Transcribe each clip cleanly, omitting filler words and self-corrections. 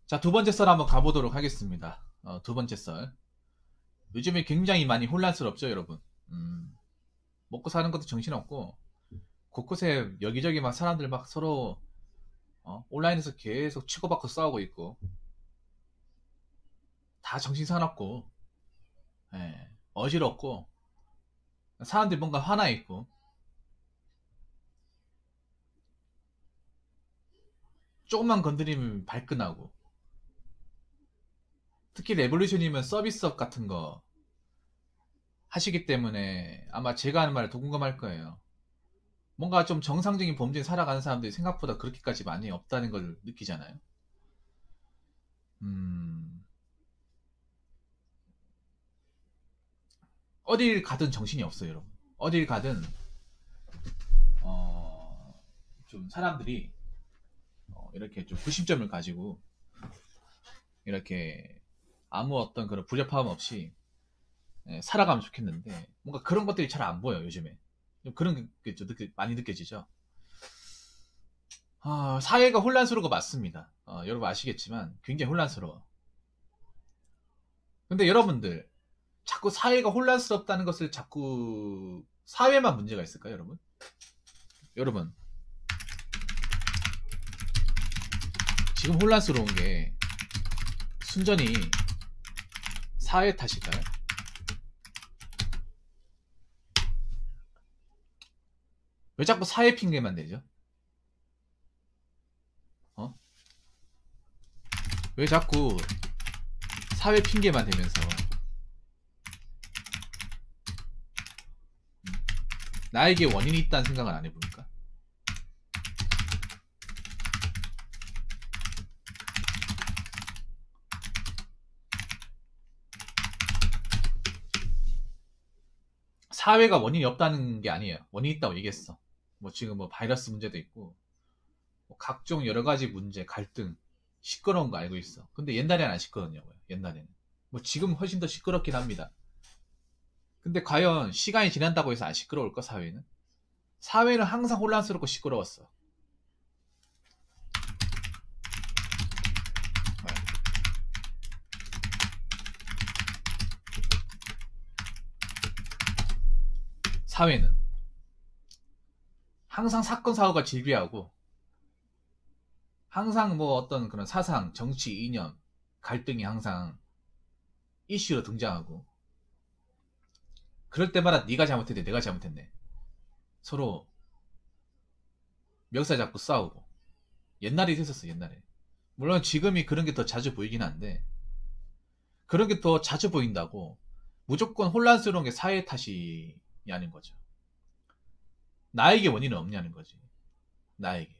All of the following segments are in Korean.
자, 두 번째 썰 한번 가보도록 하겠습니다. 두 번째 썰. 요즘에 굉장히 많이 혼란스럽죠, 여러분? 음, 먹고 사는 것도 정신없고, 곳곳에 여기저기 막 사람들 막 서로, 온라인에서 계속 치고받고 싸우고 있고, 다 정신 사납고, 예, 어지럽고, 사람들이 뭔가 화나 있고, 조금만 건드리면 발끈하고, 특히 레볼루션이면 서비스업 같은 거 하시기 때문에 아마 제가 하는 말에 더 공감할 거예요. 뭔가 좀 정상적인 범죄에 살아가는 사람들이 생각보다 그렇게까지 많이 없다는 걸 느끼잖아요. 음, 어딜 가든 정신이 없어요, 여러분. 어딜 가든, 어, 좀 사람들이, 이렇게 좀 구심점을 가지고, 이렇게 아무 어떤 그런 불협화음 없이 살아가면 좋겠는데, 뭔가 그런 것들이 잘 안 보여, 요즘에. 좀 그런 게 좀 많이 느껴지죠. 사회가 혼란스러운 거 맞습니다. 여러분 아시겠지만, 굉장히 혼란스러워. 근데 여러분들, 자꾸 사회가 혼란스럽다는 것을 자꾸 사회만 문제가 있을까요, 여러분? 여러분, 지금 혼란스러운 게 순전히 사회 탓일까요? 왜 자꾸 사회 핑계만 대죠? 어? 왜 자꾸 사회 핑계만 대면서 나에게 원인이 있다는 생각을 안 해봅니까? 사회가 원인이 없다는 게 아니에요. 원인이 있다고 얘기했어. 뭐 지금 뭐 바이러스 문제도 있고 뭐 각종 여러 가지 문제, 갈등, 시끄러운 거 알고 있어. 근데 옛날에는 안 시끄러웠냐고요. 옛날에는. 뭐 지금 훨씬 더 시끄럽긴 합니다. 근데 과연 시간이 지난다고 해서 안 시끄러울까, 사회는? 사회는 항상 혼란스럽고 시끄러웠어. 네. 사회는 항상 사건 사고가 질비하고 항상 뭐 어떤 그런 사상, 정치, 이념, 갈등이 항상 이슈로 등장하고 그럴 때마다 네가 잘못했네, 내가 잘못했네. 서로 멱살 잡고 싸우고 옛날에 있었어, 옛날에. 물론 지금이 그런 게 더 자주 보이긴 한데 그런 게 더 자주 보인다고 무조건 혼란스러운 게 사회 탓이 아닌 거죠. 나에게 원인은 없냐는 거지. 나에게.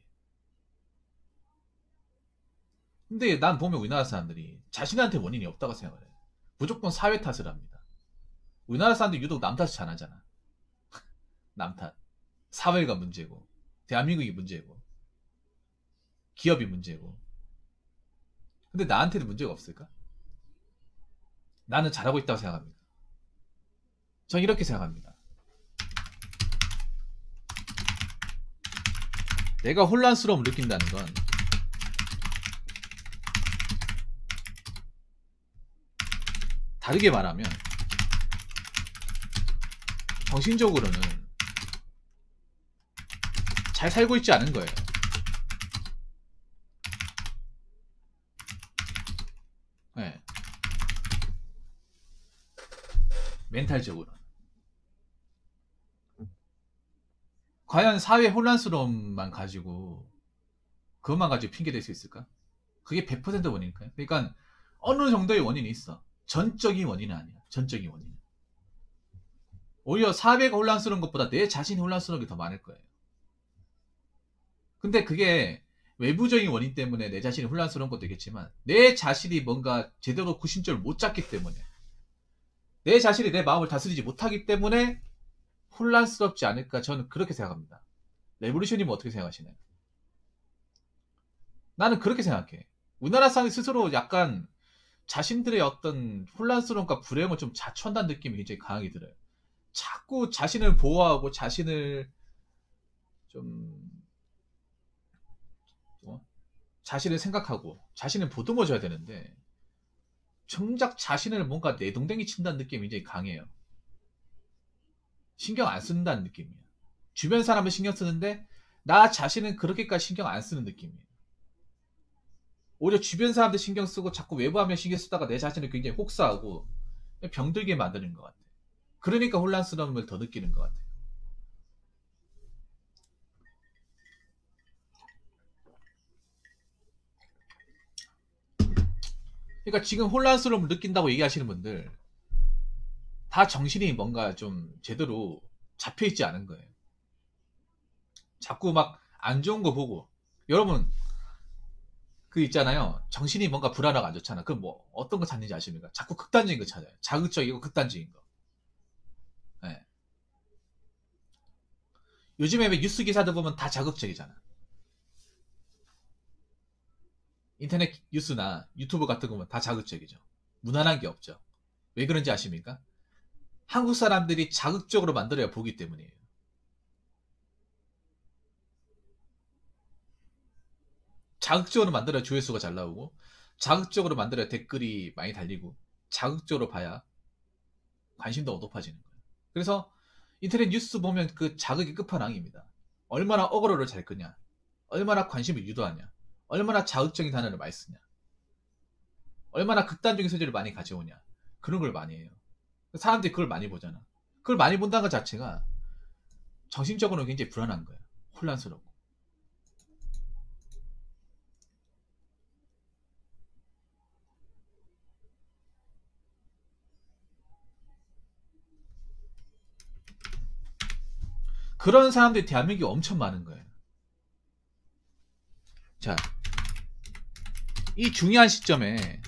근데 난 보면 우리나라 사람들이 자신한테 원인이 없다고 생각을 해. 무조건 사회 탓을 합니다. 우리나라 사람들이 유독 남 탓을 잘 하잖아. 남 탓. 사회가 문제고, 대한민국이 문제고, 기업이 문제고. 근데 나한테는 문제가 없을까? 나는 잘하고 있다고 생각합니다. 전 이렇게 생각합니다. 내가 혼란스러움을 느낀다는 건 다르게 말하면 정신적으로는 잘 살고 있지 않은 거예요. 네. 멘탈적으로. 과연 사회 혼란스러움만 가지고 그것만 가지고 핑계 댈 수 있을까? 그게 100% 원인일까요? 그러니까 어느 정도의 원인이 있어. 전적인 원인은 아니야. 전적인 원인은. 오히려 사회가 혼란스러운 것보다 내 자신이 혼란스러운 게 더 많을 거예요. 근데 그게 외부적인 원인 때문에 내 자신이 혼란스러운 것도 있겠지만 내 자신이 뭔가 제대로 구심점을 못 잡기 때문에 내 자신이 내 마음을 다스리지 못하기 때문에 혼란스럽지 않을까 저는 그렇게 생각합니다. 레볼루션님은 어떻게 생각하시나요? 나는 그렇게 생각해. 우리나라 사람이 스스로 약간 자신들의 어떤 혼란스러움과 불행을 좀 자초한다는 느낌이 굉장히 강하게 들어요. 자꾸 자신을 보호하고 자신을 좀 자신을 생각하고 자신을 보듬어줘야 되는데 정작 자신을 뭔가 내동댕이 친다는 느낌이 굉장히 강해요. 신경 안 쓴다는 느낌이에요. 주변 사람을 신경 쓰는데 나 자신은 그렇게까지 신경 안 쓰는 느낌이에요. 오히려 주변 사람들 신경 쓰고 자꾸 외부 하면 신경 쓰다가 내 자신을 굉장히 혹사하고 병들게 만드는 것 같아요. 그러니까 혼란스러움을 더 느끼는 것 같아요. 그러니까 지금 혼란스러움을 느낀다고 얘기하시는 분들 다 정신이 뭔가 좀 제대로 잡혀있지 않은 거예요. 자꾸 막 안 좋은 거 보고 여러분 그 있잖아요. 정신이 뭔가 불안하고 안 좋잖아. 그럼 뭐 어떤 거 찾는지 아십니까? 자꾸 극단적인 거 찾아요. 자극적이고 극단적인 거. 네. 요즘에 왜 뉴스 기사들 보면 다 자극적이잖아. 인터넷 뉴스나 유튜브 같은 거 보면 다 자극적이죠. 무난한 게 없죠. 왜 그런지 아십니까? 한국 사람들이 자극적으로 만들어야 보기 때문이에요. 자극적으로 만들어야 조회수가 잘 나오고 자극적으로 만들어야 댓글이 많이 달리고 자극적으로 봐야 관심도가 높아지는 거예요. 그래서 인터넷 뉴스 보면 그 자극이 끝판왕입니다. 얼마나 어그로를 잘 끄냐, 얼마나 관심을 유도하냐, 얼마나 자극적인 단어를 많이 쓰냐, 얼마나 극단적인 소재를 많이 가져오냐, 그런 걸 많이 해요. 사람들이 그걸 많이 보잖아. 그걸 많이 본다는 것 자체가 정신적으로 굉장히 불안한 거예요. 혼란스럽고. 그런 사람들이 대한민국에 엄청 많은 거예요. 자, 이 중요한 시점에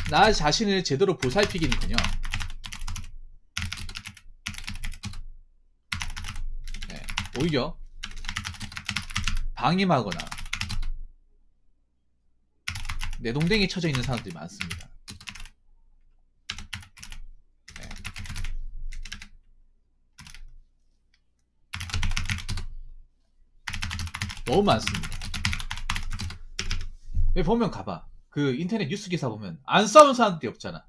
나 자신을 제대로 보살피기는커녕 네, 오히려 방임하거나 내동댕이 쳐져 있는 사람들이 많습니다. 네. 너무 많습니다. 왜 보면 가봐. 그 인터넷 뉴스 기사 보면 안 싸운 사람들이 없잖아.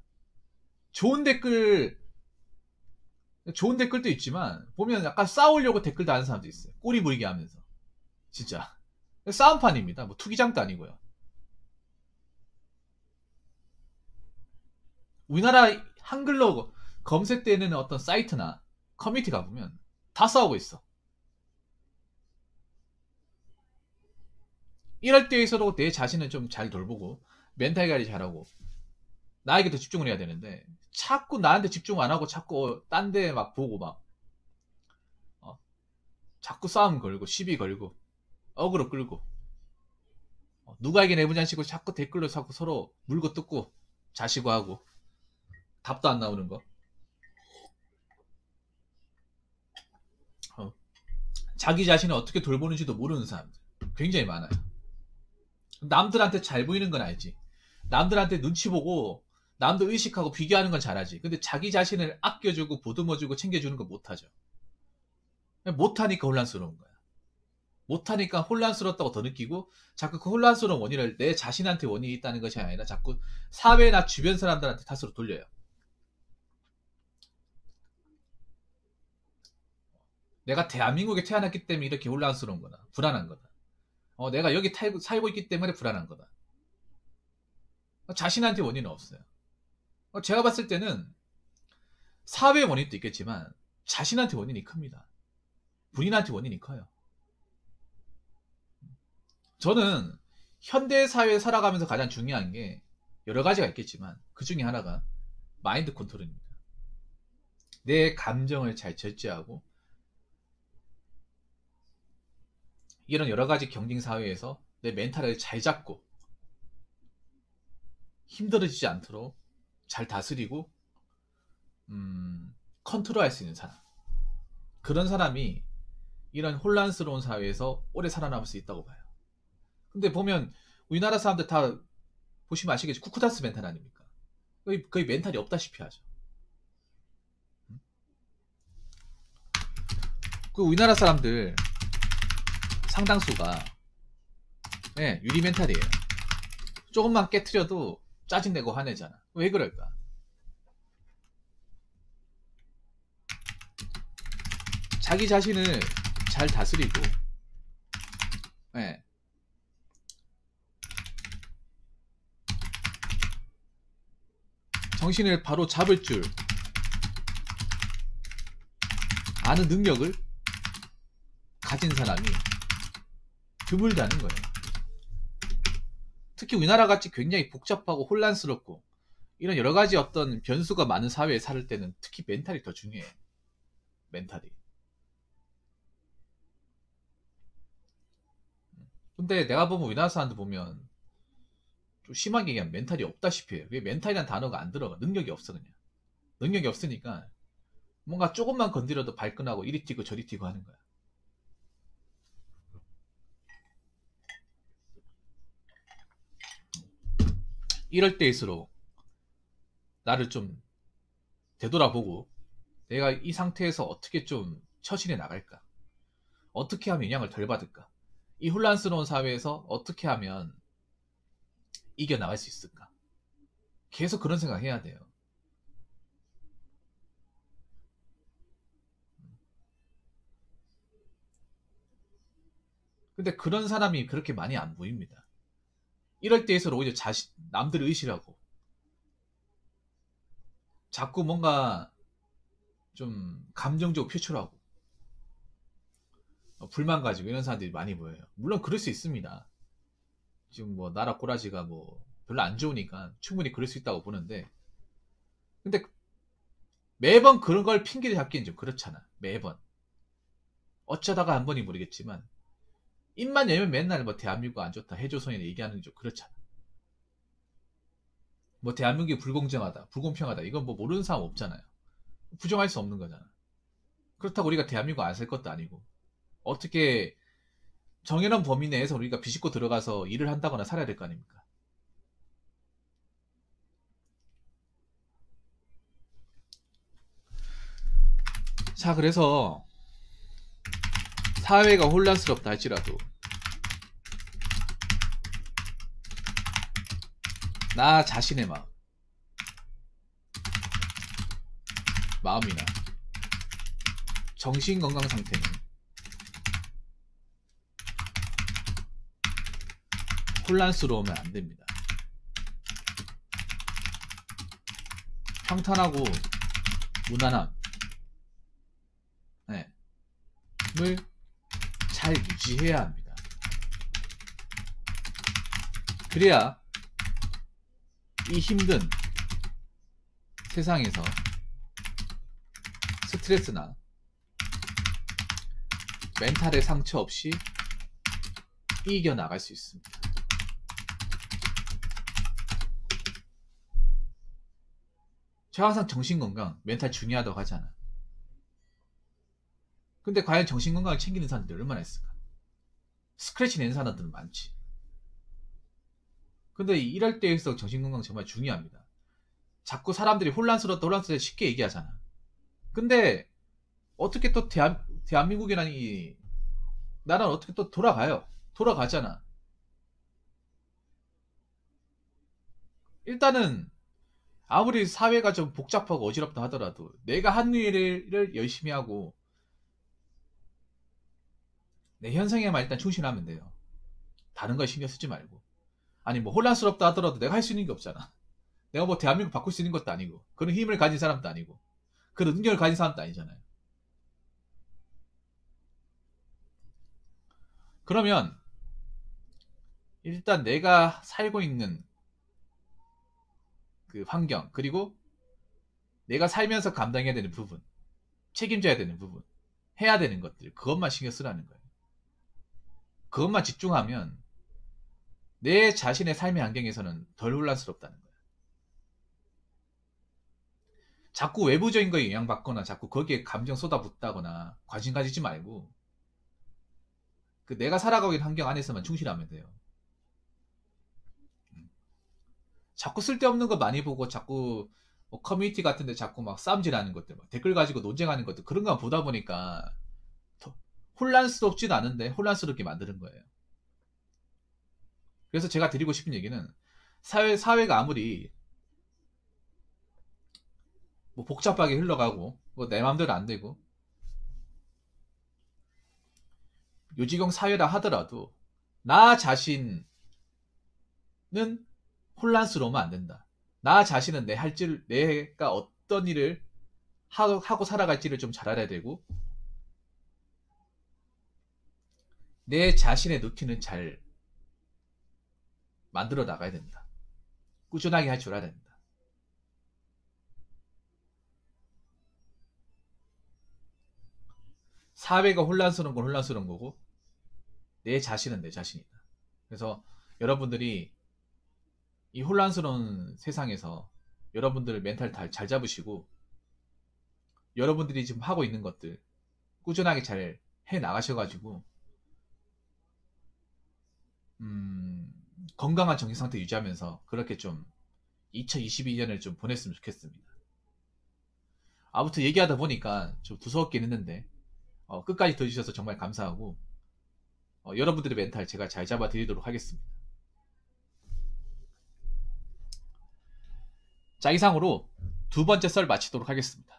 좋은 댓글도 있지만 보면 약간 싸우려고 댓글 다는 사람도 있어요. 꼬리 부리게 하면서. 진짜 싸움판입니다. 뭐 투기장도 아니고요. 우리나라 한글로 검색되는 어떤 사이트나 커뮤니티 가보면 다 싸우고 있어. 이럴 때에서도 내 자신을 좀 잘 돌보고 멘탈 관리 잘하고 나에게 더 집중을 해야 되는데 자꾸 나한테 집중 안 하고 자꾸 딴 데 막 보고 막 자꾸 싸움 걸고 시비 걸고 어그로 끌고 누가 이긴 해보자는 식으로 자꾸 댓글로 자꾸 서로 물고 뜯고 자시고 하고 답도 안 나오는 거. 자기 자신을 어떻게 돌보는지도 모르는 사람들 굉장히 많아요. 남들한테 잘 보이는 건 알지. 남들한테 눈치 보고 남들 의식하고 비교하는 건 잘하지. 근데 자기 자신을 아껴주고 보듬어주고 챙겨주는 건 못하죠. 못하니까 혼란스러운 거야. 못하니까 혼란스럽다고 더 느끼고 자꾸 그 혼란스러운 원인을 내 자신한테 원인이 있다는 것이 아니라 자꾸 사회나 주변 사람들한테 탓으로 돌려요. 내가 대한민국에 태어났기 때문에 이렇게 혼란스러운 거다. 불안한 거다. 내가 여기 살고 있기 때문에 불안한 거다. 자신한테 원인은 없어요. 제가 봤을 때는 사회 원인도 있겠지만 자신한테 원인이 큽니다. 본인한테 원인이 커요. 저는 현대사회에 살아가면서 가장 중요한 게 여러 가지가 있겠지만 그 중에 하나가 마인드 컨트롤입니다. 내 감정을 잘 절제하고 이런 여러 가지 경쟁 사회에서 내 멘탈을 잘 잡고 힘들어지지 않도록 잘 다스리고 컨트롤할 수 있는 사람. 그런 사람이 이런 혼란스러운 사회에서 오래 살아남을 수 있다고 봐요. 근데 보면 우리나라 사람들 다 보시면 아시겠지 쿠쿠다스 멘탈 아닙니까? 거의 멘탈이 없다시피 하죠. 그 우리나라 사람들 상당수가 유리 멘탈이에요. 조금만 깨트려도 짜증내고 화내잖아. 왜 그럴까? 자기 자신을 잘 다스리고 정신을 바로 잡을 줄 아는 능력을 가진 사람이 드물다는 거예요. 특히 우리나라 같이 굉장히 복잡하고 혼란스럽고 이런 여러가지 어떤 변수가 많은 사회에 살 때는 특히 멘탈이 더 중요해요. 멘탈이. 근데 내가 보면 우리나라 사람들 보면 좀 심하게 얘기하면 멘탈이 없다시피 해요. 그게 멘탈이라는 단어가 안 들어가. 능력이 없어 그냥. 능력이 없으니까 뭔가 조금만 건드려도 발끈하고 이리 튀고 저리 튀고 하는 거야. 이럴 때일수록 나를 좀 되돌아보고 내가 이 상태에서 어떻게 좀 처신해 나갈까? 어떻게 하면 영향을 덜 받을까? 이 혼란스러운 사회에서 어떻게 하면 이겨나갈 수 있을까? 계속 그런 생각 해야 돼요. 근데 그런 사람이 그렇게 많이 안 보입니다. 이럴 때에서는 오히려 남들을 의식하고 자꾸 뭔가 좀 감정적으로 표출하고 불만 가지고 이런 사람들이 많이 보여요. 물론 그럴 수 있습니다. 지금 뭐 나라 꼬라지가 뭐 별로 안 좋으니까 충분히 그럴 수 있다고 보는데, 근데 매번 그런 걸 핑계를 잡기엔 좀 그렇잖아. 매번 어쩌다가 한 번이 모르겠지만 입만 열면 맨날 뭐 대한민국 안 좋다 해조선이나 얘기하는 게 좀 그렇잖아. 뭐 대한민국이 불공정하다 불공평하다 이건 뭐 모르는 사람 없잖아요. 부정할 수 없는 거잖아. 그렇다고 우리가 대한민국 안 살 것도 아니고 어떻게 정해놓은 범위 내에서 우리가 비집고 들어가서 일을 한다거나 살아야 될 거 아닙니까? 자, 그래서 사회가 혼란스럽다 할지라도 나 자신의 마음이나 정신건강 상태는 혼란스러우면 안 됩니다. 평탄하고 무난함 을 잘 유지해야 합니다. 그래야 이 힘든 세상에서 스트레스나 멘탈의 상처 없이 이겨나갈 수 있습니다. 제가 항상 정신건강, 멘탈 중요하다고 하잖아. 근데 과연 정신건강을 챙기는 사람들이 얼마나 있을까? 스크래치 낸 사람들은 많지. 근데 이럴 때일수록 정신건강 정말 중요합니다. 자꾸 사람들이 혼란스럽다 쉽게 얘기하잖아. 근데 어떻게 또 대한민국이라니 나라는 어떻게 또 돌아가잖아. 일단은 아무리 사회가 좀 복잡하고 어지럽다 하더라도 내가 한 일을 열심히 하고 내 현생에만 일단 충실하면 돼요. 다른 거 신경 쓰지 말고. 아니 뭐 혼란스럽다 하더라도 내가 할 수 있는 게 없잖아. 내가 뭐 대한민국 바꿀 수 있는 것도 아니고 그런 힘을 가진 사람도 아니고 그런 능력을 가진 사람도 아니잖아요. 그러면 일단 내가 살고 있는 그 환경 그리고 내가 살면서 감당해야 되는 부분, 책임져야 되는 부분, 해야 되는 것들 그것만 신경 쓰라는 거예요. 그것만 집중하면 내 자신의 삶의 환경에서는 덜 혼란스럽다는 거예요. 자꾸 외부적인 거에 영향받거나 자꾸 거기에 감정 쏟아붓다거나 관심 가지지 말고 그 내가 살아가고 있는 환경 안에서만 충실하면 돼요. 자꾸 쓸데없는 거 많이 보고 자꾸 뭐 커뮤니티 같은데 자꾸 막 싸움질하는 것들, 막 댓글 가지고 논쟁하는 것들 그런 거 보다 보니까 혼란스럽지도 않은데 혼란스럽게 만드는 거예요. 그래서 제가 드리고 싶은 얘기는 사회가 아무리 뭐 복잡하게 흘러가고 뭐 내 맘대로 안 되고 요지경 사회라 하더라도 나 자신은 혼란스러우면 안 된다. 나 자신은 내가 어떤 일을 하고 살아갈지를 좀 잘 알아야 되고 내 자신의 루틴은 잘 만들어 나가야 된다. 꾸준하게 할 줄 알아야 된다. 사회가 혼란스러운 건 혼란스러운 거고 내 자신은 내 자신이다. 그래서 여러분들이 이 혼란스러운 세상에서 여러분들 멘탈 잘 잡으시고 여러분들이 지금 하고 있는 것들 꾸준하게 잘 해 나가셔가지고 건강한 정신 상태 유지하면서 그렇게 좀 2022년을 좀 보냈으면 좋겠습니다. 아무튼 얘기하다 보니까 좀 두서없긴 했는데 끝까지 들어주셔서 정말 감사하고 여러분들의 멘탈 제가 잘 잡아 드리도록 하겠습니다. 자, 이상으로 두 번째 썰 마치도록 하겠습니다.